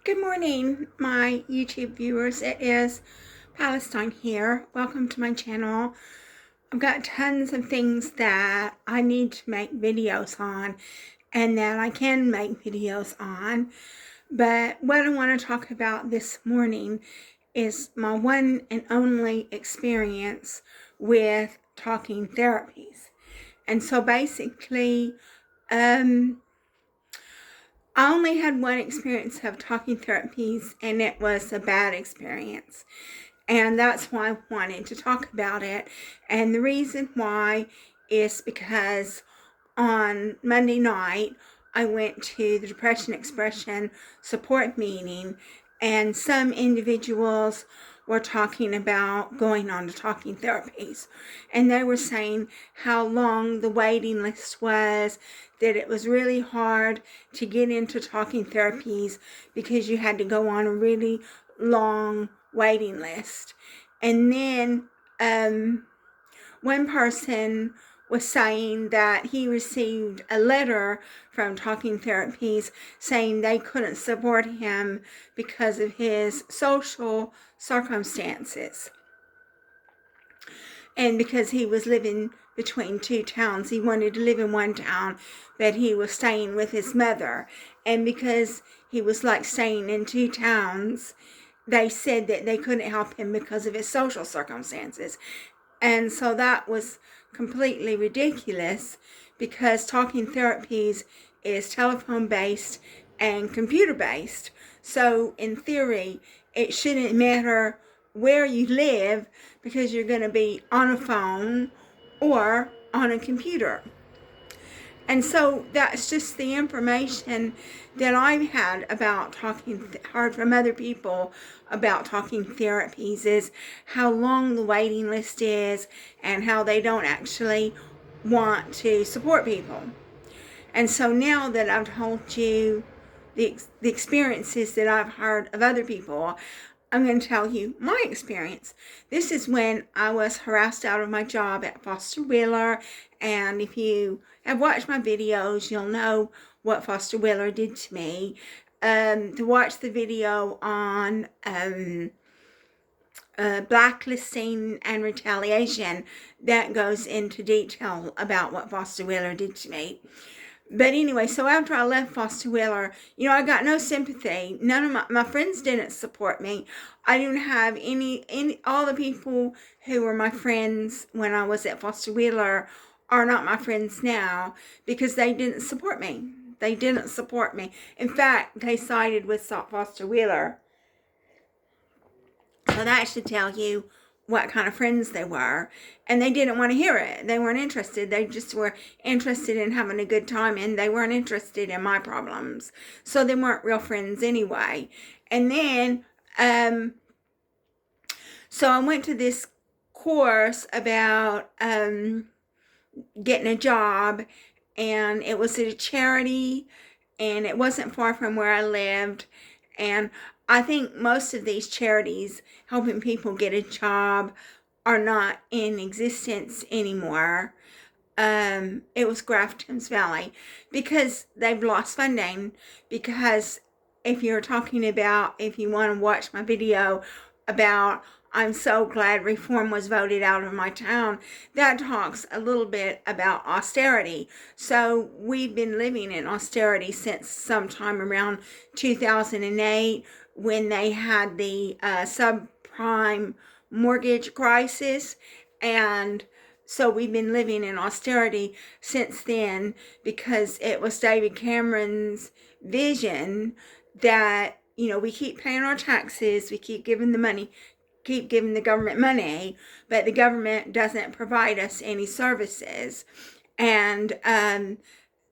Good morning, my YouTube viewers. It is Palestine here. Welcome to my channel. I've got tons of things that I need to make videos on and that I can make videos on. But what I want to talk about this morning is my one and only experience with talking therapies. And so basically, I only had one experience of talking therapies, and it was a bad experience. And that's why I wanted to talk about it. And the reason why is because on Monday night, I went to the Depression Expression support meeting, and some individuals were talking about going on to talking therapies. And they were saying how long the waiting list was, that it was really hard to get into talking therapies because you had to go on a really long waiting list. And then one person was saying that he received a letter from Talking Therapies saying they couldn't support him because of his social circumstances. And because he was living between two towns, he wanted to live in one town, but he was staying with his mother. And because he was like staying in two towns, they said that they couldn't help him because of his social circumstances. And so that was completely ridiculous, because talking therapies is telephone based and computer based. So in theory, it shouldn't matter where you live, because you're going to be on a phone or on a computer. And so that's just the information that I've had about heard from other people about talking therapies, is how long the waiting list is and how they don't actually want to support people. And so now that I've told you the experiences that I've heard of other people, I'm going to tell you my experience. This is when I was harassed out of my job at Foster Wheeler, and if you have watched my videos, you'll know what Foster Wheeler did to me. To watch the video on blacklisting and retaliation, that goes into detail about what Foster Wheeler did to me. But anyway, so after I left Foster Wheeler, I got no sympathy. None of my friends didn't support me. I didn't have all the people who were my friends when I was at Foster Wheeler are not my friends now, because they didn't support me. They didn't support me. In fact, they sided with Foster Wheeler. So that should tell you what kind of friends they were. And they didn't want to hear it. They weren't interested. They just were interested in having a good time, and they weren't interested in my problems. So they weren't real friends anyway. And then, so I went to this course about getting a job, and it was at a charity, and it wasn't far from where I lived. And I think most of these charities helping people get a job are not in existence anymore. It was Grafton's Valley, because they've lost funding. Because if you want to watch my video about I'm so glad reform was voted out of my town, that talks a little bit about austerity. So we've been living in austerity since sometime around 2008, when they had the subprime mortgage crisis. And so we've been living in austerity since then, because it was David Cameron's vision that, we keep paying our taxes, we keep giving the government money, but the government doesn't provide us any services. And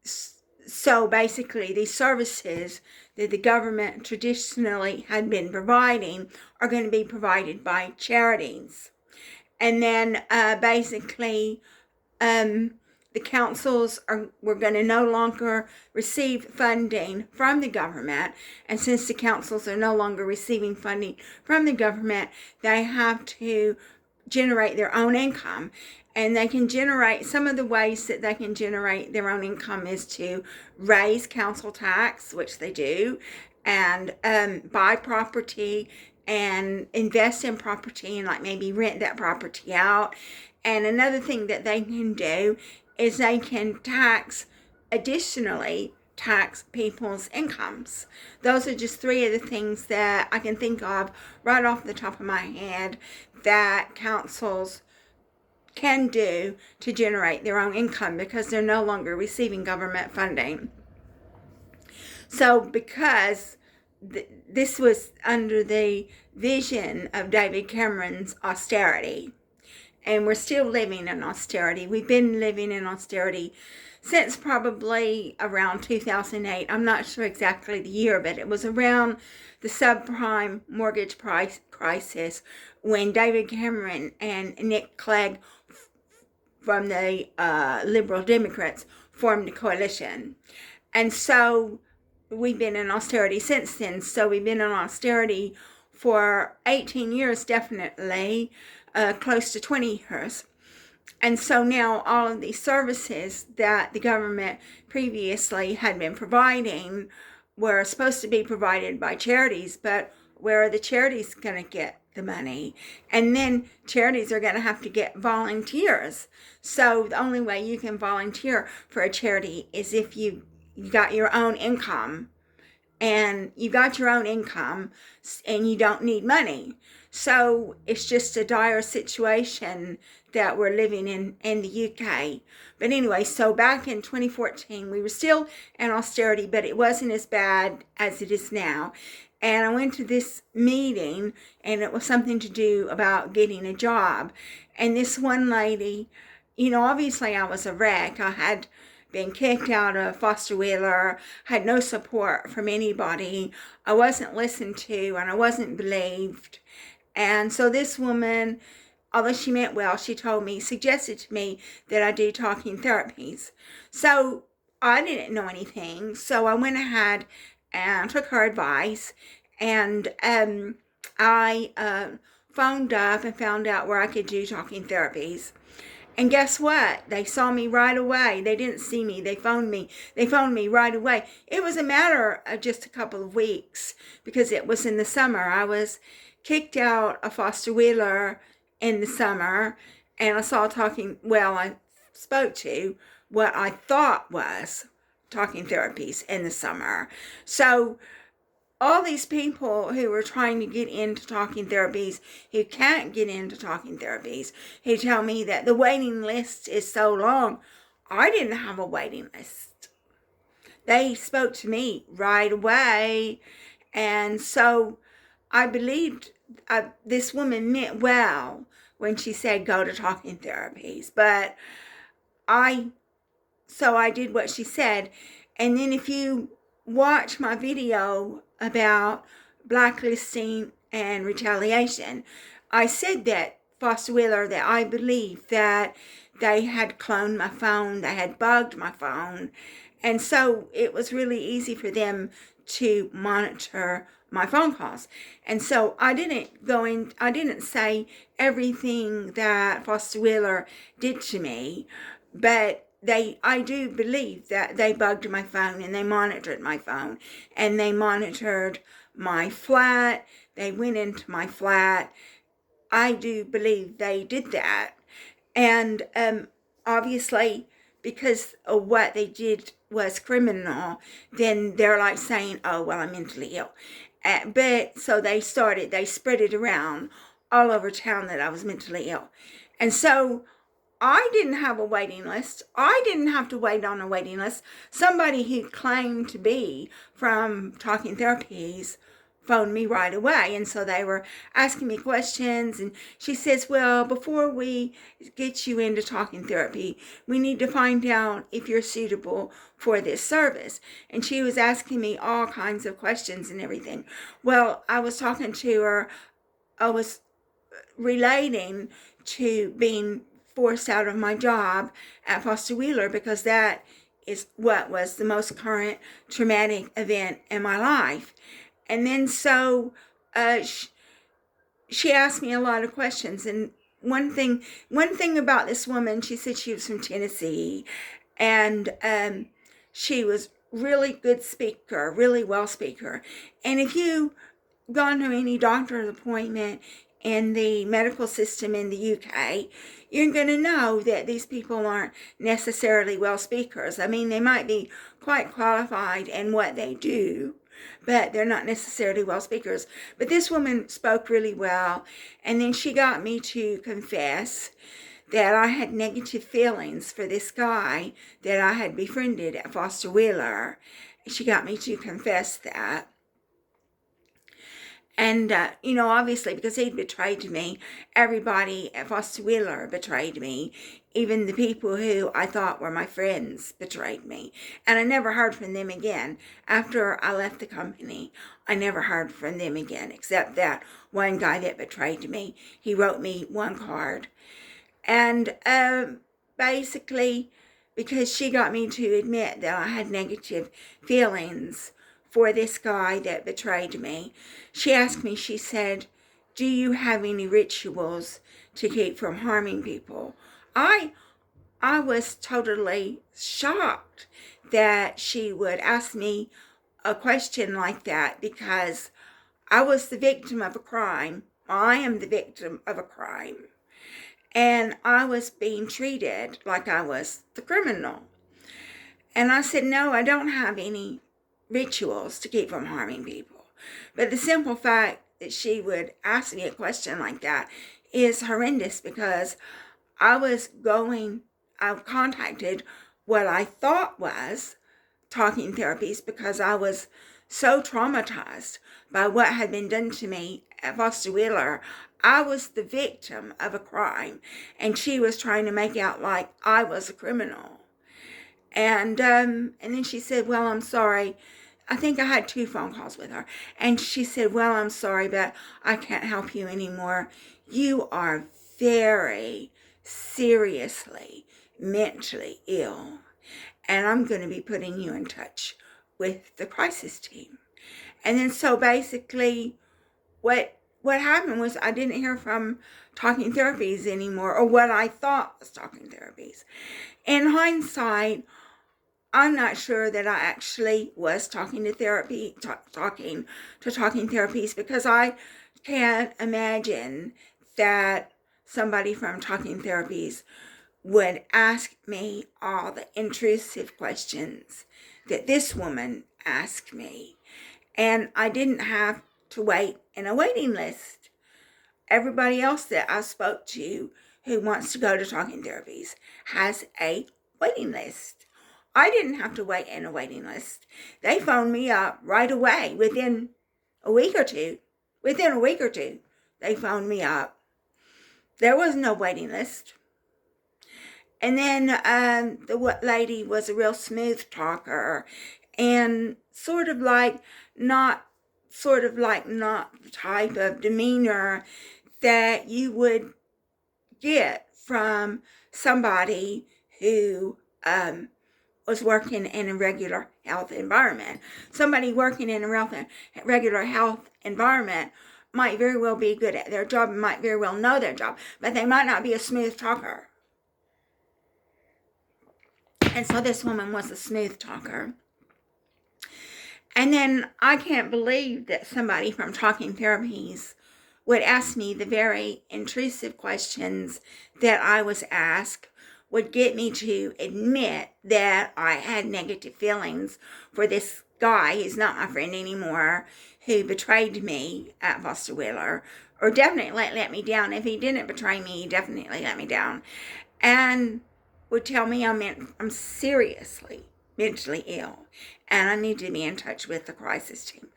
so basically, these services that the government traditionally had been providing are going to be provided by charities. And then basically, the councils were going to no longer receive funding from the government. And since the councils are no longer receiving funding from the government, they have to generate their own income. And they can generate, some of the ways that they can generate their own income is to raise council tax, which they do, and buy property and invest in property and like maybe rent that property out. And another thing that they can do is they can additionally tax people's incomes. Those are just three of the things that I can think of right off the top of my head that councils can do to generate their own income because they're no longer receiving government funding. So because this was under the vision of David Cameron's austerity, and we're still living in austerity. We've been living in austerity since probably around 2008. I'm not sure exactly the year, but it was around the subprime mortgage crisis when David Cameron and Nick Clegg from the Liberal Democrats formed a coalition. And so we've been in austerity since then. So we've been in austerity for 18 years, definitely, close to 20 years. And so now all of these services that the government previously had been providing were supposed to be provided by charities, but where are the charities going to get the money? And then charities are going to have to get volunteers. So the only way you can volunteer for a charity is if you got your own income. And you got your own income and you don't need money. So it's just a dire situation that we're living in the UK. But anyway, so back in 2014, we were still in austerity, but it wasn't as bad as it is now. And I went to this meeting, and it was something to do about getting a job. And this one lady, obviously I was a wreck. I had been kicked out of Foster Wheeler, had no support from anybody. I wasn't listened to, and I wasn't believed. And so this woman, although she meant well, suggested to me that I do talking therapies. So I didn't know anything, so I went ahead and took her advice, and I phoned up and found out where I could do talking therapies. And guess what? They saw me right away. They didn't see me. They phoned me. They phoned me right away. It was a matter of just a couple of weeks because it was in the summer. I was kicked out of Foster Wheeler in the summer, and I spoke to what I thought was talking therapies in the summer. So all these people who were trying to get into talking therapies, who can't get into talking therapies, who tell me that the waiting list is so long. I didn't have a waiting list. They spoke to me right away. And so I believed this woman meant well when she said go to talking therapies. But I did what she said. And then if you watch my video about blacklisting and retaliation, I said that Foster Wheeler, that I believe that they had cloned my phone, they had bugged my phone, and so it was really easy for them to monitor my phone calls. And so I didn't say everything that Foster Wheeler did to me, but I do believe that they bugged my phone and they monitored my phone and they monitored my flat. They went into my flat. I do believe they did that. And obviously, because of what they did was criminal, then they're like saying, oh, well, I'm mentally ill. But so they spread it around all over town that I was mentally ill. And so I didn't have a waiting list. I didn't have to wait on a waiting list. Somebody who claimed to be from Talking Therapies phoned me right away. And so they were asking me questions. And she says, well, before we get you into talking therapy, we need to find out if you're suitable for this service. And she was asking me all kinds of questions and everything. Well, I was talking to her. I was relating to being forced out of my job at Foster Wheeler because that is what was the most current traumatic event in my life. And then so she asked me a lot of questions. And one thing about this woman, she said she was from Tennessee, and she was really good speaker, really well speaker. And if you gone to any doctor's appointment in the medical system in the UK, you're going to know that these people aren't necessarily well speakers. I mean, they might be quite qualified in what they do, but they're not necessarily well speakers. But this woman spoke really well, and then she got me to confess that I had negative feelings for this guy that I had befriended at Foster Wheeler. She got me to confess that. And, obviously, because he'd betrayed me, everybody at Foster Wheeler betrayed me. Even the people who I thought were my friends betrayed me. And I never heard from them again. After I left the company, I never heard from them again, except that one guy that betrayed me. He wrote me one card. And basically, because she got me to admit that I had negative feelings for this guy that betrayed me, she asked me, she said, do you have any rituals to keep from harming people? I was totally shocked that she would ask me a question like that, because I was the victim of a crime. I am the victim of a crime. And I was being treated like I was the criminal. And I said, no, I don't have any rituals to keep from harming people. But the simple fact that she would ask me a question like that is horrendous, because I contacted what I thought was talking therapies, because I was so traumatized by what had been done to me at Foster Wheeler. I was the victim of a crime, and she was trying to make out like I was a criminal. And then she said, well, I'm sorry. I think I had 2 phone calls with her. And she said, well, I'm sorry, but I can't help you anymore. You are very seriously mentally ill, and I'm going to be putting you in touch with the crisis team. And then so basically what happened was I didn't hear from Talking Therapies anymore, or what I thought was Talking Therapies. In hindsight, I'm not sure that I actually was talking to Talking Therapies, because I can't imagine that somebody from Talking Therapies would ask me all the intrusive questions that this woman asked me. And I didn't have to wait in a waiting list. Everybody else that I spoke to who wants to go to Talking Therapies has a waiting list. I didn't have to wait in a waiting list. They phoned me up right away within a week or two. Within a week or two, they phoned me up. There was no waiting list. And then the lady was a real smooth talker, and sort of like not the type of demeanor that you would get from somebody who was working in a regular health environment. Somebody working in a regular health environment might very well be good at their job, and might very well know their job, but they might not be a smooth talker. And so this woman was a smooth talker. And then I can't believe that somebody from Talking Therapies would ask me the very intrusive questions that I was asked, would get me to admit that I had negative feelings for this guy, he's not my friend anymore, who betrayed me at Foster Wheeler, or definitely let me down. If he didn't betray me, he definitely let me down. And would tell me I'm seriously mentally ill, and I need to be in touch with the crisis team.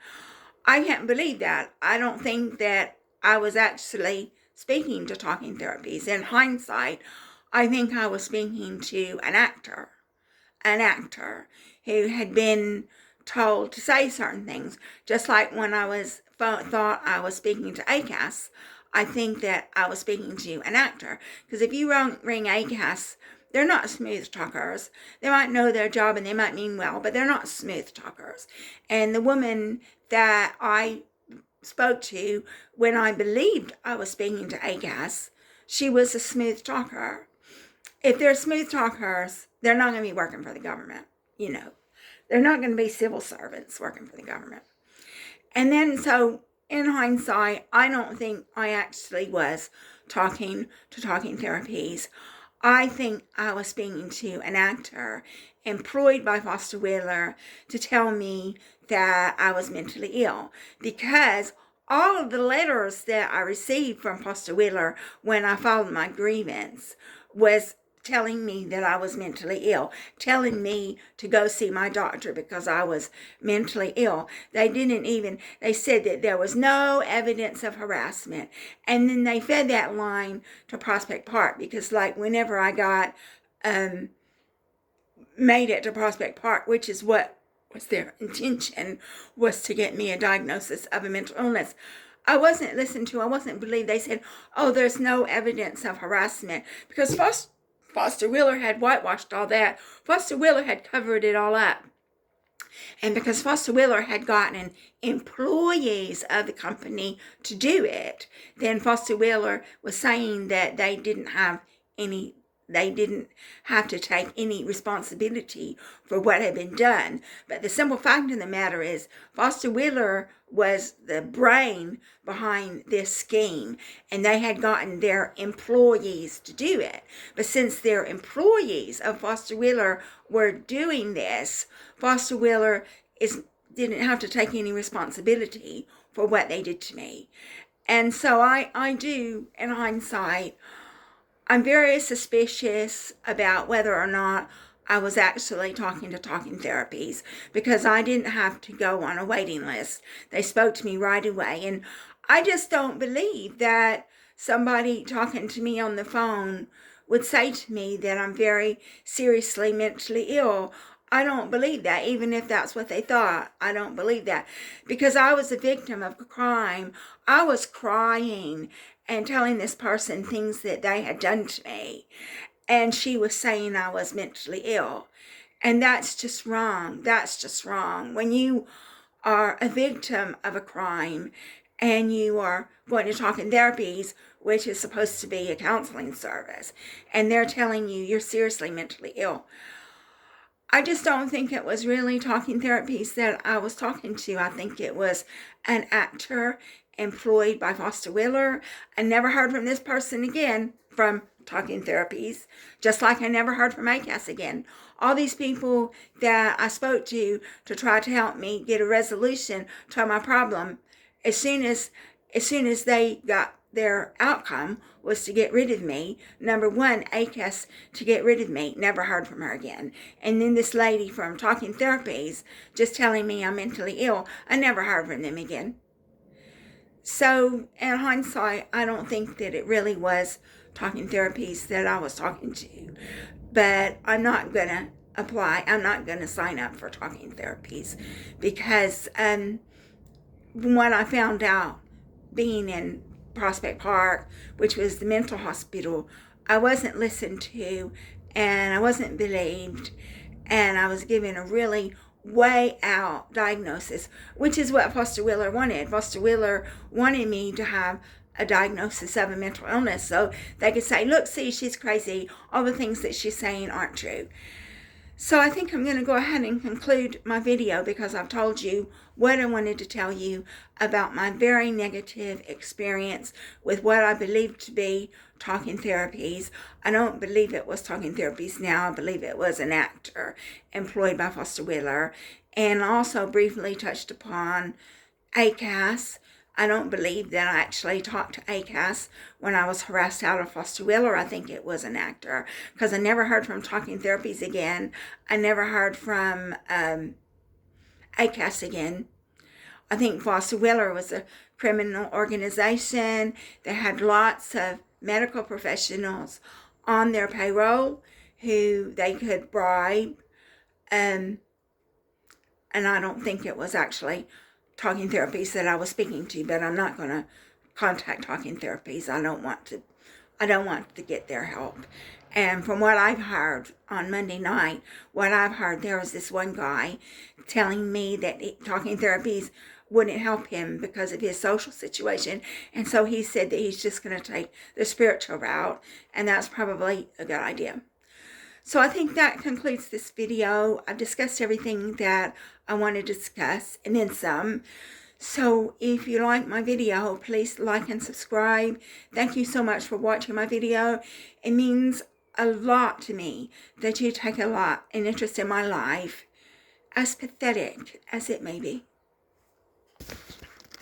I can't believe that. I don't think that I was actually speaking to Talking Therapies. In hindsight, I think I was speaking to an actor who had been told to say certain things. Just like when I thought I was speaking to ACAS, I think that I was speaking to an actor. Because if you ring ACAS, they're not smooth talkers. They might know their job and they might mean well, but they're not smooth talkers. And the woman that I spoke to when I believed I was speaking to ACAS, she was a smooth talker. If they're smooth talkers, they're not going to be working for the government. They're not going to be civil servants working for the government. And then, so in hindsight, I don't think I actually was talking therapies. I think I was speaking to an actor employed by Foster Wheeler to tell me that I was mentally ill, because all of the letters that I received from Foster Wheeler when I filed my grievance was telling me that I was mentally ill, telling me to go see my doctor because I was mentally ill. They said that there was no evidence of harassment. And then they fed that line to Prospect Park, because like whenever I got made it to Prospect Park, which is what was their intention, was to get me a diagnosis of a mental illness, I wasn't listened to. I wasn't believed. They said, oh, there's no evidence of harassment, because Foster Wheeler had whitewashed all that. Foster Wheeler had covered it all up. And because Foster Wheeler had gotten employees of the company to do it, then Foster Wheeler was saying that they didn't have to take any responsibility for what had been done. But the simple fact of the matter is, Foster Wheeler was the brain behind this scheme, and they had gotten their employees to do it. But since their employees of Foster Wheeler were doing this, Foster Wheeler didn't have to take any responsibility for what they did to me. And so I do, in hindsight, I'm very suspicious about whether or not I was actually talking therapies, because I didn't have to go on a waiting list. They spoke to me right away. And I just don't believe that somebody talking to me on the phone would say to me that I'm very seriously mentally ill. I don't believe that, even if that's what they thought. I don't believe that, because I was a victim of a crime. I was crying and telling this person things that they had done to me, and she was saying I was mentally ill. And that's just wrong. That's just wrong. When you are a victim of a crime and you are going to talking therapies, which is supposed to be a counseling service, and they're telling you you're seriously mentally ill, I just don't think it was really talking therapies that I was talking to. I think it was an actor employed by Foster Wheeler. I never heard from this person again from talking therapies, just like I never heard from ACAS again. All these people that I spoke to try to help me get a resolution to my problem, as soon as they got their outcome was to get rid of me. Number one, ACAS to get rid of me. Never heard from her again. And then this lady from talking therapies just telling me I'm mentally ill. I never heard from them again. So in hindsight, I don't think that it really was talking therapies that I was talking to. But I'm not going to apply. I'm not going to sign up for talking therapies, because when I found out, being in Prospect Park, which was the mental hospital, I wasn't listened to, and I wasn't believed, and I was given a really way out diagnosis, which is what Foster Wheeler wanted. Foster Wheeler wanted me to have a diagnosis of a mental illness so they could say, look, see, she's crazy. All the things that she's saying aren't true. So I think I'm going to go ahead and conclude my video, because I've told you what I wanted to tell you about my very negative experience with what I believe to be talking therapies. I don't believe it was talking therapies now. I believe it was an actor employed by Foster Wheeler. And also briefly touched upon ACAS. I don't believe that I actually talked to ACAS when I was harassed out of Foster Wheeler. I think it was an actor, because I never heard from talking therapies again. I never heard from ACAS again. I think Foster Wheeler was a criminal organization that had lots of medical professionals on their payroll who they could bribe. And I don't think it was actually talking therapies that I was speaking to, but I'm not going to contact talking therapies. I don't want to get their help. And from what I've heard on Monday night, there was this one guy telling me that talking therapies wouldn't help him because of his social situation. And so he said that he's just going to take the spiritual route, and that's probably a good idea. So I think that concludes this video. I've discussed everything that I want to discuss and then some. So if you like my video, please like and subscribe. Thank you so much for watching my video. It means a lot to me that you take a lot of interest in my life, as pathetic as it may be.